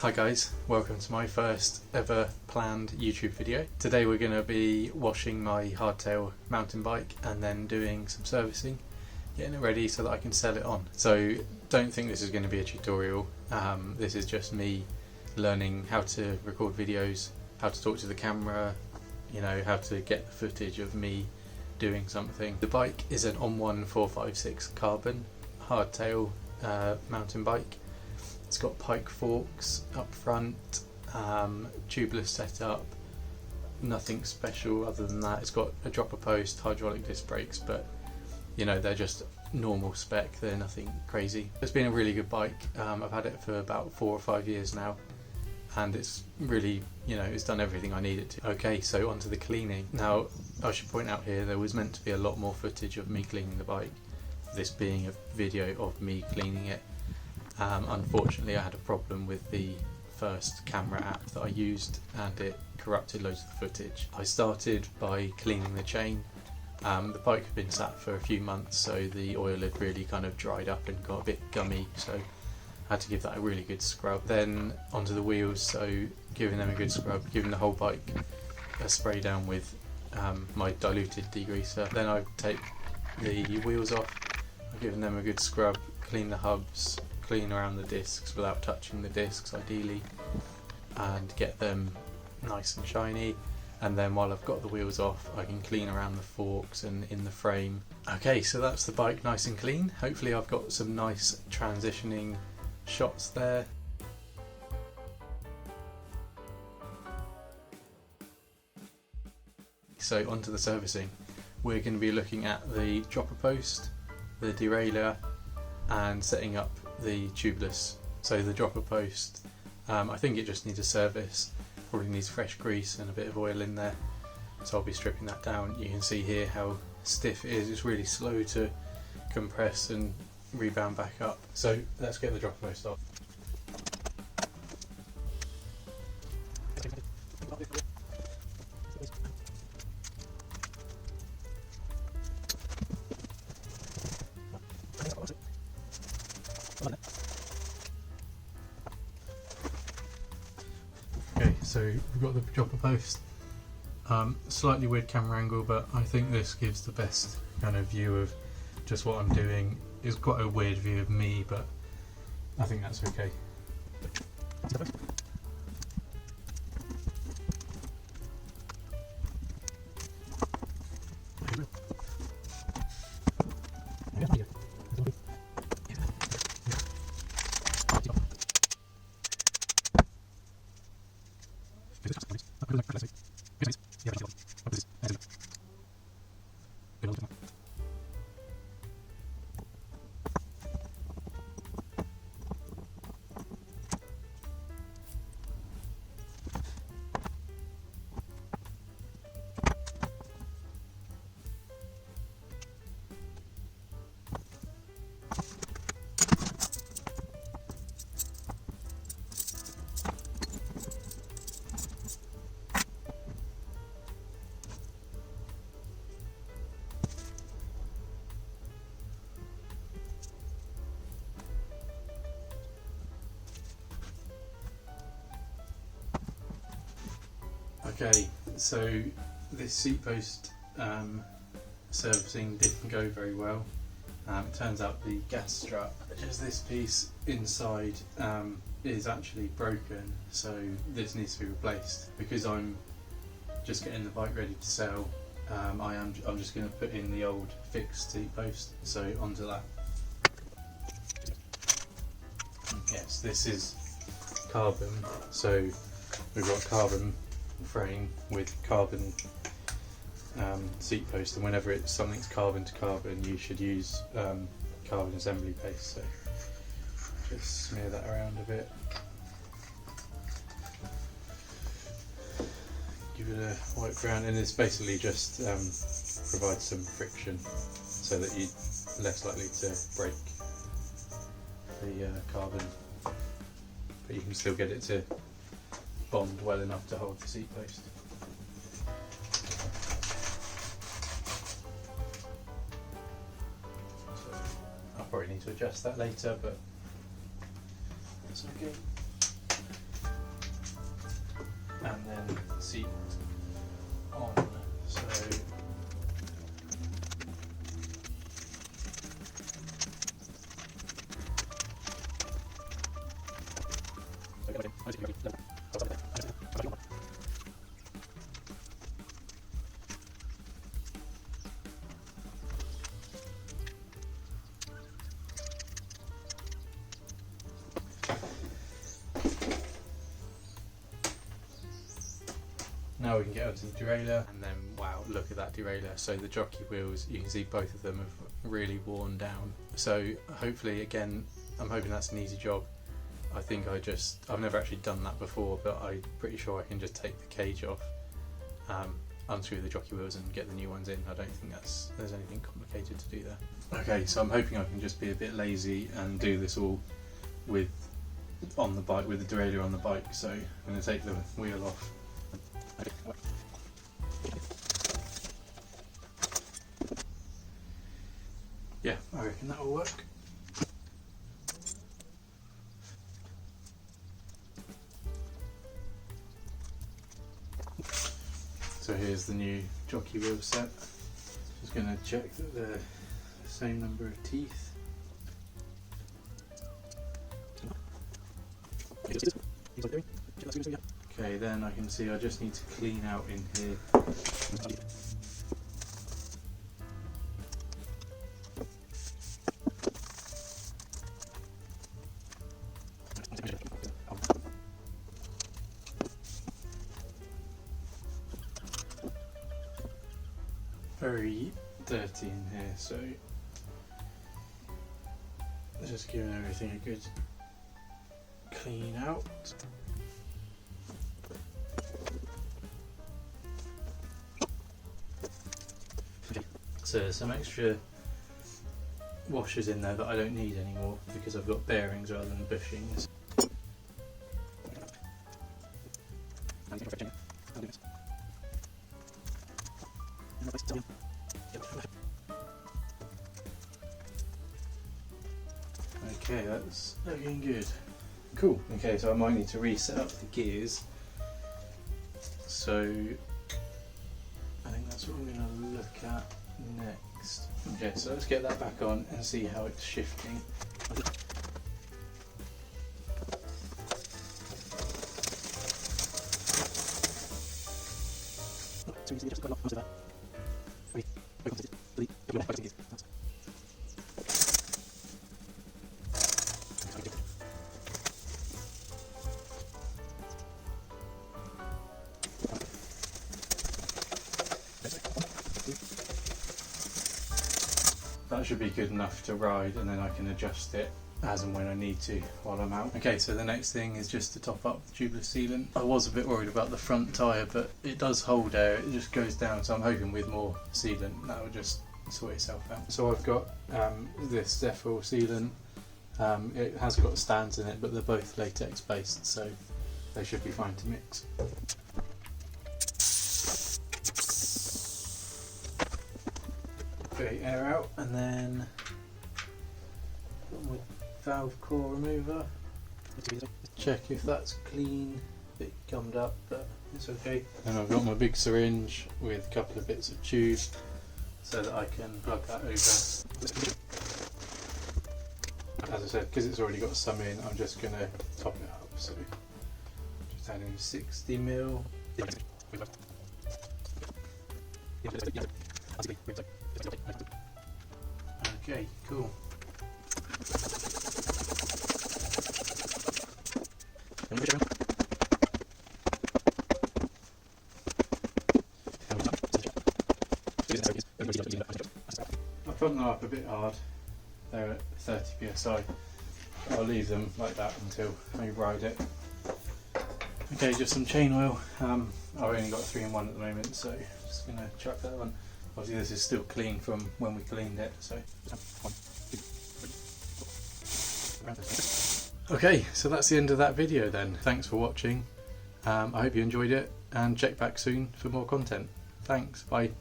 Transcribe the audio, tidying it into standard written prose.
Hi guys, welcome to my first ever planned YouTube video. Today we're going to be washing my Hardtail mountain bike and then doing some servicing, getting it ready so that I can sell it on. So don't think this is going to be a tutorial, this is just me learning how to record videos, how to talk to the camera, you know, how to get the footage of me doing something. The bike is an On-One 456 carbon Hardtail mountain bike. It's got pike forks up front, tubeless setup, nothing special other than that. It's got a dropper post, hydraulic disc brakes, but you know, they're just normal spec, they're nothing crazy. It's been a really good bike. I've had it for about 4 or 5 years now and it's really, you know, it's done everything I need it to. Okay, so onto the cleaning. Now I should point out here there was meant to be a lot more footage of me cleaning the bike, this being a video of me cleaning it. Unfortunately I had a problem with the first camera app that I used and it corrupted loads of the footage. I started by cleaning the chain. The bike had been sat for a few months, so the oil had really kind of dried up and got a bit gummy, so I had to give that a really good scrub. Then onto the wheels, so giving them a good scrub, giving the whole bike a spray down with my diluted degreaser. Then I take the wheels off, I've given them a good scrub, clean the hubs, clean around the discs without touching the discs ideally, and get them nice and shiny. And then while I've got the wheels off I can clean around the forks and in the frame. Okay, so that's the bike nice and clean. Hopefully I've got some nice transitioning shots there. So onto the servicing. We're going to be looking at the dropper post, the derailleur, and setting up the tubeless. So the dropper post, I think it just needs a service, probably needs fresh grease and a bit of oil in there, so I'll be stripping that down. You can see here how stiff it is, it's really slow to compress and rebound back up. So let's get the dropper post off. Okay, so we've got the dropper post. Slightly weird camera angle, but I think this gives the best kind of view of just what I'm doing. It's quite a weird view of me, but I think that's okay. Okay, so this seat post servicing didn't go very well. It turns out the gas strut, which is this piece inside, is actually broken, so this needs to be replaced. Because I'm just getting the bike ready to sell, I'm just going to put in the old fixed seat post, so onto that. Yes, this is carbon, so we've got a carbon frame with carbon seat post, and whenever something's carbon to carbon you should use carbon assembly paste, so just smear that around a bit, give it a wipe around, and it's basically just provides some friction so that you're less likely to break the carbon, but you can still get it to bond well enough to hold the seat post. So I'll probably need to adjust that later, but that's okay. then seat on. So now we can get onto the derailleur, and then wow, look at that derailleur. So the jockey wheels, you can see both of them have really worn down. So hopefully, again, I'm hoping that's an easy job. I think I've never actually done that before, but I'm pretty sure I can just take the cage off, unscrew the jockey wheels and get the new ones in. I don't think there's anything complicated to do there. Okay, so I'm hoping I can just be a bit lazy and do this all on the bike, with the derailleur on the bike. So I'm going to take the wheel off. Yeah, I reckon that will work. So here's the new jockey wheel set. Just going to check that they're the same number of teeth. Okay, then I can see I just need to clean out in here. Very dirty in here, so just giving everything a good clean out. So there's some extra washers in there that I don't need anymore because I've got bearings rather than bushings. Okay, that's looking good. Cool. Okay, so I might need to reset up the gears. So I think that's what I'm going to look at next. Okay, so let's get that back on and see how it's shifting. That should be good enough to ride, and then I can adjust it as and when I need to while I'm out. Okay, so the next thing is just to top up the tubeless sealant. I was a bit worried about the front tyre, but it does hold air, it just goes down, so I'm hoping with more sealant that will just sort itself out. So I've got this Zephyr sealant. It has got stands in it, but they're both latex based, so they should be fine to mix. Okay, air out, and then got my valve core remover. Check if that's clean, a bit gummed up, but it's okay. And I've got my big syringe with a couple of bits of tube so that I can plug that over. As I said, because it's already got some in, I'm just going to top it up. So just add in 60ml. Okay, cool. I put them up a bit hard. They're at 30 psi. I'll leave them like that until I ride it. Okay, just some chain oil. I've only got 3-in-1 at the moment, so just gonna chuck that one. Obviously this is still clean from when we cleaned it, so. Okay, so that's the end of that video then. Thanks for watching. I hope you enjoyed it, and check back soon for more content. Thanks, bye.